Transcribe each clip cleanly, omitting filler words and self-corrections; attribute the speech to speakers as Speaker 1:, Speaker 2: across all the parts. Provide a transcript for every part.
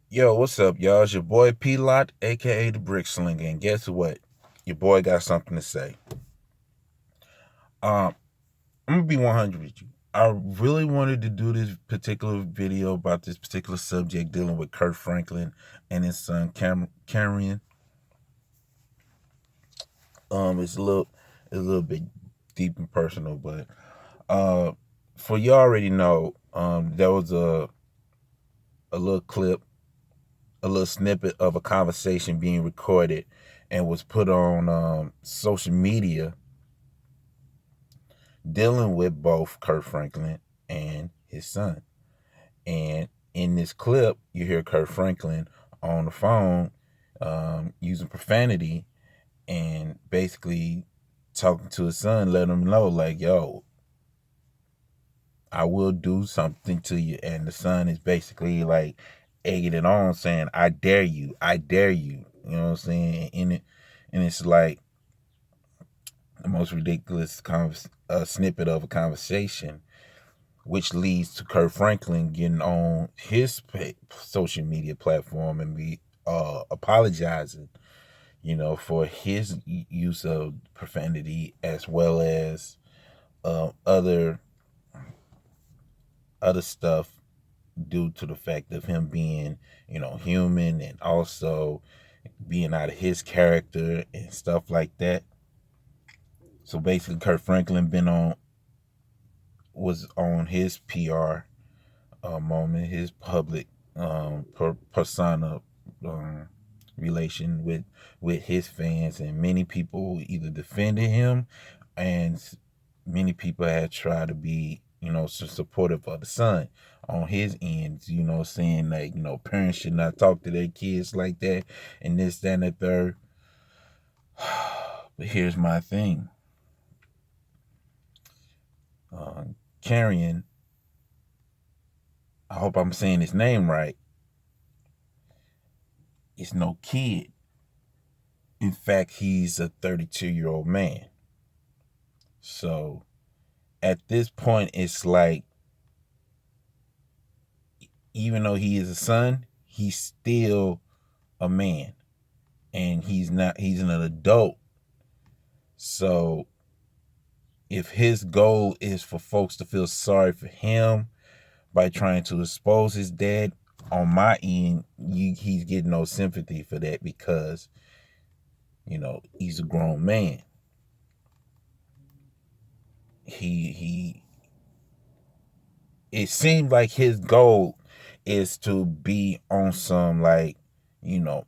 Speaker 1: Yo, what's up, y'all? It's your boy P Lot, aka the Brick Slinger, and guess what? Your boy got something to say. Um, I'm gonna be 100 with you. I really wanted to do this particular video about this particular subject dealing with Kirk Franklin and his son Kerrion. It's a little bit deep and personal, but uh, for you already know, there was a little clip, a little snippet of a conversation being recorded and was put on social media dealing with both Kirk Franklin and his son. And in this clip, you hear Kirk Franklin on the phone using profanity and basically talking to his son, letting him know, like, yo, I will do something to you. And the son is basically like egging it on, saying, I dare you, I dare you. You know what I'm saying? And it's like the most ridiculous snippet of a conversation, which leads to Kirk Franklin getting on his social media platform and be apologizing, for his use of profanity as well as other stuff due to the fact of him being, human and also being out of his character and stuff like that. So basically, Kirk Franklin was on his PR moment, his public persona um, relation with his fans, and many people either defended him, and many people had tried to be, supportive of the son on his end, saying like, parents should not talk to their kids like that, and this, that, and the third. But here's my thing. Kerrion, I hope I'm saying his name right, is no kid. In fact, he's a 32-year-old man. So at this point, it's like, even though he is a son, he's still a man. And he's an adult. So if his goal is for folks to feel sorry for him by trying to expose his dad, on my end, he's getting no sympathy for that, because, he's a grown man. He it seemed like his goal is to be on some, like,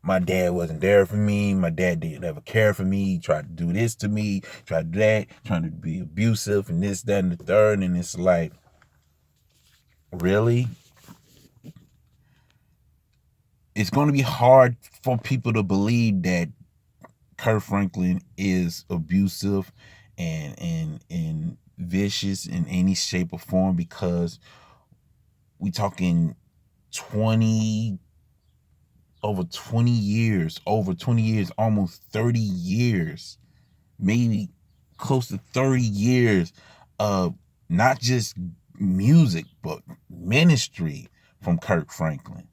Speaker 1: my dad wasn't there for me. My dad didn't ever care for me. He tried to do this to me, tried to do that, trying to be abusive and this, that, and the third. And it's like, really? It's going to be hard for people to believe that Kirk Franklin is abusive and vicious in any shape or form, because we talking 20 over 20 years, almost 30 years, maybe close to 30 years of not just music, but ministry from Kirk Franklin.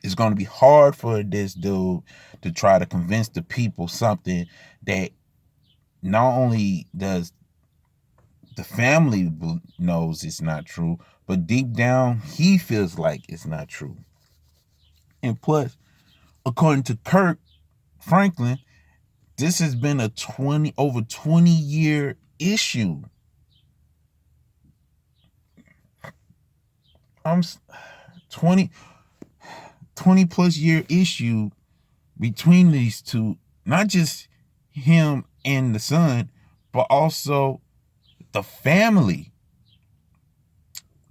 Speaker 1: It's going to be hard for this dude to try to convince the people something that not only does the family knows it's not true, but deep down he feels like it's not true. And plus, according to Kirk Franklin, this has been a 20-year issue. I'm 20 plus year issue between these two, not just him and the son, but also the family.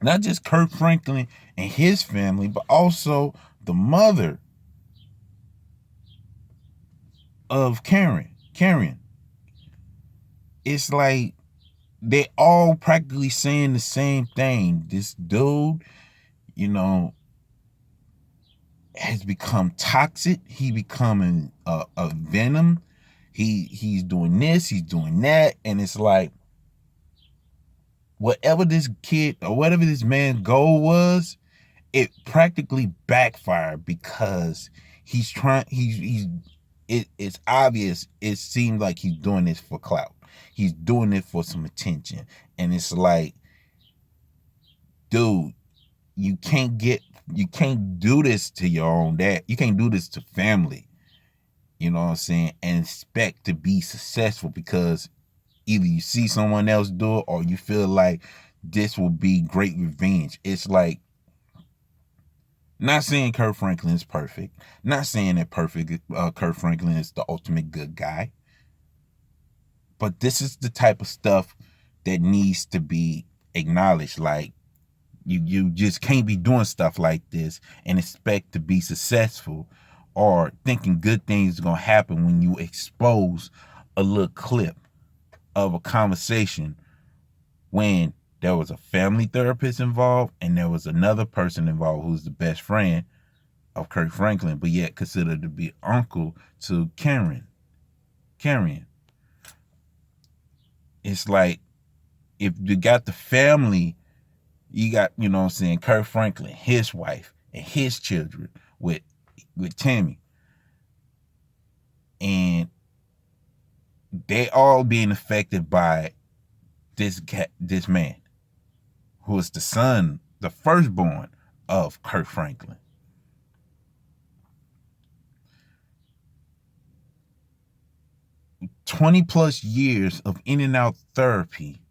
Speaker 1: Not just Kirk Franklin and his family, but also the mother of Kerrion. It's like they all practically saying the same thing. This dude, has become toxic. He becoming a venom. He's doing this, he's doing that, and it's like, whatever this kid or whatever this man's goal was, it practically backfired because he's trying. It's obvious. It seems like he's doing this for clout. He's doing it for some attention, and it's like, dude, you can't do this to your own dad. You can't do this to family. You know what I'm saying? And expect to be successful because either you see someone else do it or you feel like this will be great revenge. It's like, not saying Kirk Franklin is perfect. Not saying that perfect Kirk Franklin is the ultimate good guy. But this is the type of stuff that needs to be acknowledged. Like, you just can't be doing stuff like this and expect to be successful or thinking good things are going to happen when you expose a little clip of a conversation when there was a family therapist involved and there was another person involved who's the best friend of Kirk Franklin, but yet considered to be uncle to Kerrion. It's like, if you got the family, you got, you know what I'm saying, Kirk Franklin, his wife, and his children with Tammy. And they all being affected by this man, who is the son, the firstborn of Kirk Franklin. +20 years of in and out therapy,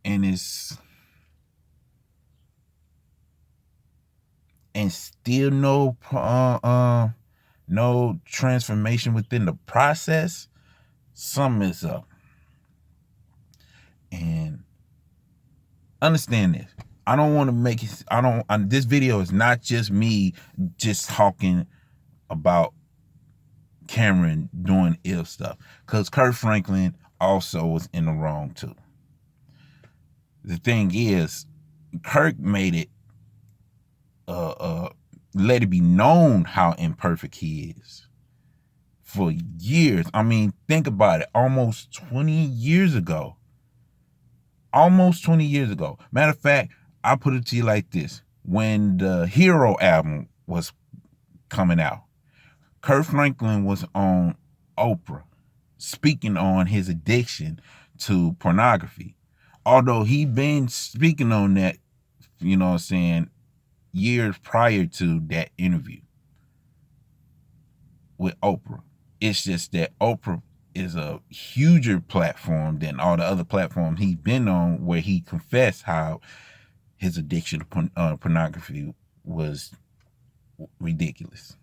Speaker 1: and still no transformation within the process. Something is up. And understand this. I don't want to make it. This video is not just me just talking about Cameron doing ill stuff, because Kirk Franklin also was in the wrong too. The thing is, Kirk made it let it be known how imperfect he is for years. I mean, think about it. Almost 20 years ago. Matter of fact, I'll put it to you like this. When the Hero album was coming out, Kirk Franklin was on Oprah speaking on his addiction to pornography. Although he'd been speaking on that, you know what I'm saying, years prior to that interview with Oprah. It's just that Oprah is a huger platform than all the other platforms he's been on, where he confessed how his addiction to pornography was ridiculous.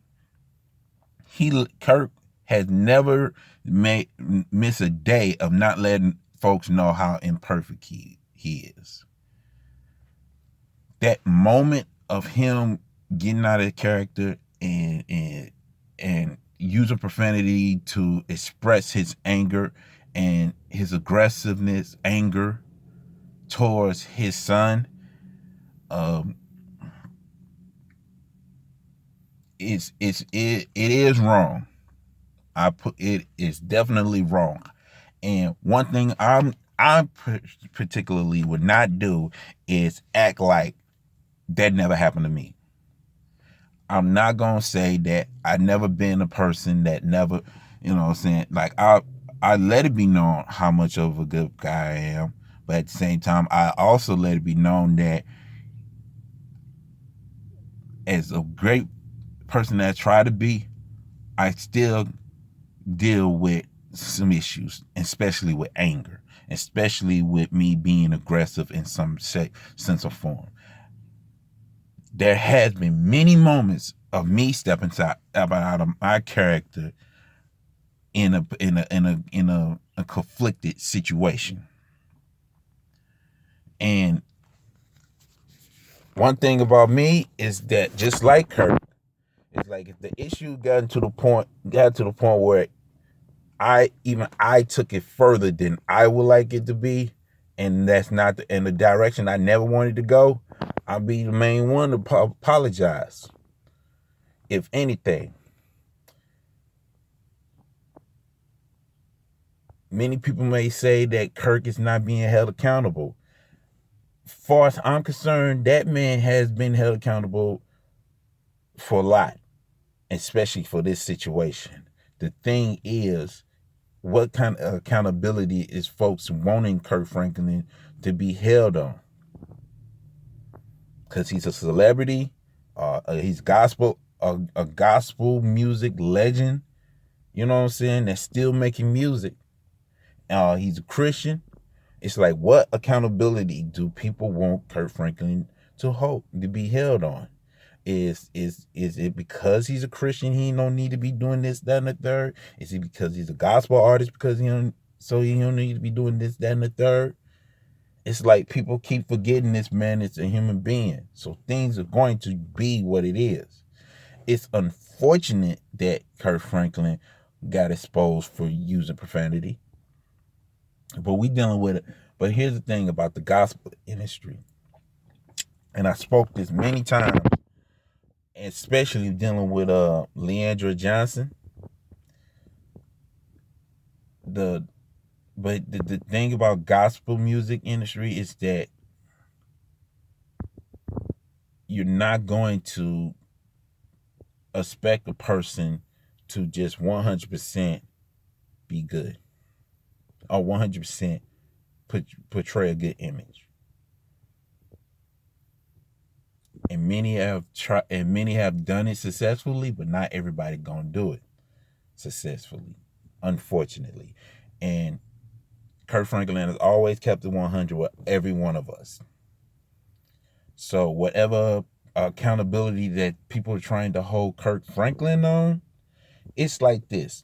Speaker 1: Kirk has never missed a day of not letting folks know how imperfect he is. That moment of him getting out of character and using profanity to express his anger and his anger towards his son, it is wrong. It is definitely wrong. And one thing I particularly would not do is act like that never happened to me. I'm not gonna say that I've never been a person that never, you know what I'm saying, like I let it be known how much of a good guy I am, but at the same time I also let it be known that as a great person that I try to be, I still deal with some issues, especially with anger, especially with me being aggressive in some sense of form. There has been many moments of me stepping out of my character in a conflicted situation. And one thing about me is that, just like Kirk, it's like if the issue got to the point where I took it further than I would like it to be, and that's not in the direction I never wanted to go, I'll be the main one to apologize. If anything, many people may say that Kirk is not being held accountable. As far as I'm concerned, that man has been held accountable for a lot, especially for this situation. The thing is, what kind of accountability is folks wanting Kirk Franklin to be held on? Because he's a celebrity, he's a gospel music legend. You know what I'm saying? That's still making music. He's a Christian. It's like, what accountability do people want Kirk Franklin to be held on? Is it because he's a Christian he don't need to be doing this, that, and the third? Is it because he's a gospel artist because he don't need to be doing this, that, and the third? It's like people keep forgetting this man is a human being. So things are going to be what it is. It's unfortunate that Kirk Franklin got exposed for using profanity. But we dealing with it. But here's the thing about the gospel industry. And I spoke this many times, especially dealing with Leandra Johnson. But the thing about gospel music industry is that you're not going to expect a person to just 100% be good or 100% portray a good image. And many have done it successfully, but not everybody gonna do it successfully, unfortunately. And Kirk Franklin has always kept it 100 with every one of us. So whatever accountability that people are trying to hold Kirk Franklin on, it's like this.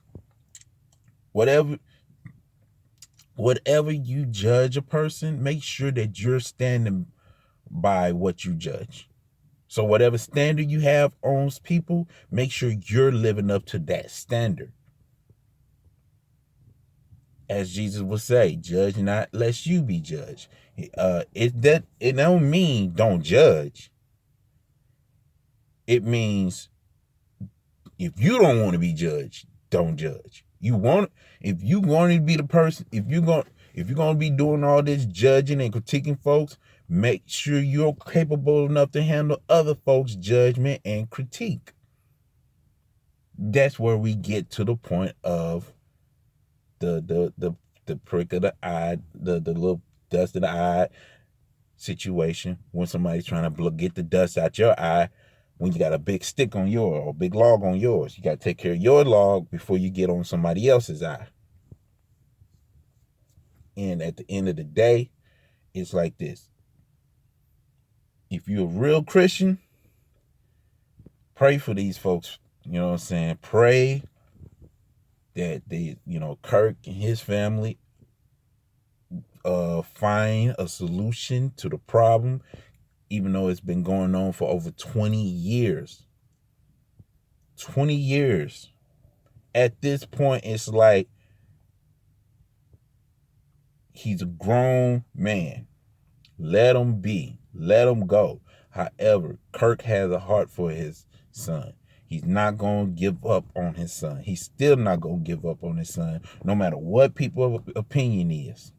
Speaker 1: Whatever you judge a person, make sure that you're standing by what you judge. So whatever standard you have on people, make sure you're living up to that standard. As Jesus would say, judge not lest you be judged. It don't mean don't judge. It means if you don't want to be judged, don't judge. If you want to be the person, if you're going to be doing all this judging and critiquing folks, make sure you're capable enough to handle other folks' judgment and critique. That's where we get to the point of the prick of the eye, the little dust of the eye situation when somebody's trying to get the dust out your eye. When you got a big stick on yours or a big log on yours, you got to take care of your log before you get on somebody else's eye. And at the end of the day, it's like this. If you're a real Christian, pray for these folks. You know what I'm saying? Pray that Kirk and his family find a solution to the problem, even though it's been going on for over 20 years. 20 years. At this point, it's like he's a grown man. Let him be. Let him go. However, Kirk has a heart for his son. He's not going to give up on his son. He's still not going to give up on his son, no matter what people's opinion is.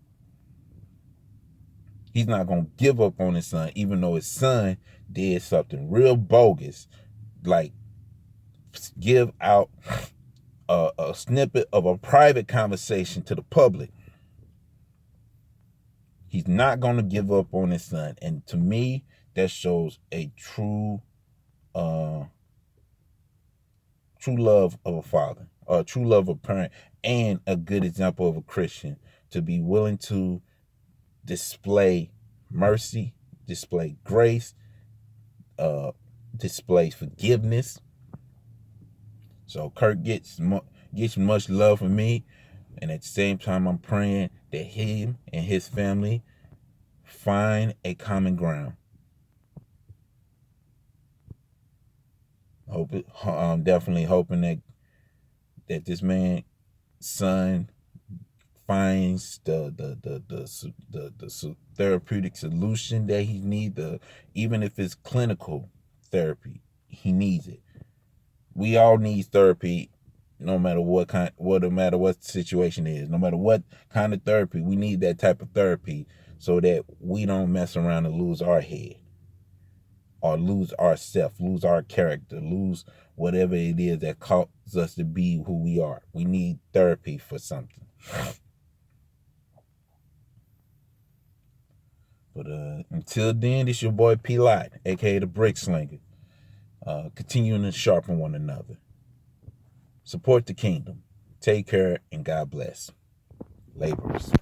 Speaker 1: He's not going to give up on his son, even though his son did something real bogus, like give out a snippet of a private conversation to the public. He's not going to give up on his son. And to me, that shows a true love of a father, or a true love of a parent, and a good example of a Christian, to be willing to display mercy, display grace, display forgiveness. So Kirk gets much love from me, and at the same time, I'm praying that him and his family find a common ground. I'm definitely hoping that this man's son finds the therapeutic solution that he needs. Even if it's clinical therapy, he needs it. We all need therapy, no matter what no matter what the situation is, no matter what kind of therapy. We need that type of therapy so that we don't mess around and lose our head. or lose ourself, lose our character, lose whatever it is that causes us to be who we are. We need therapy for something. But until then, it's your boy P. Light, aka the Brick Slinger. Continuing to sharpen one another. Support the kingdom. Take care and God bless. Laborers.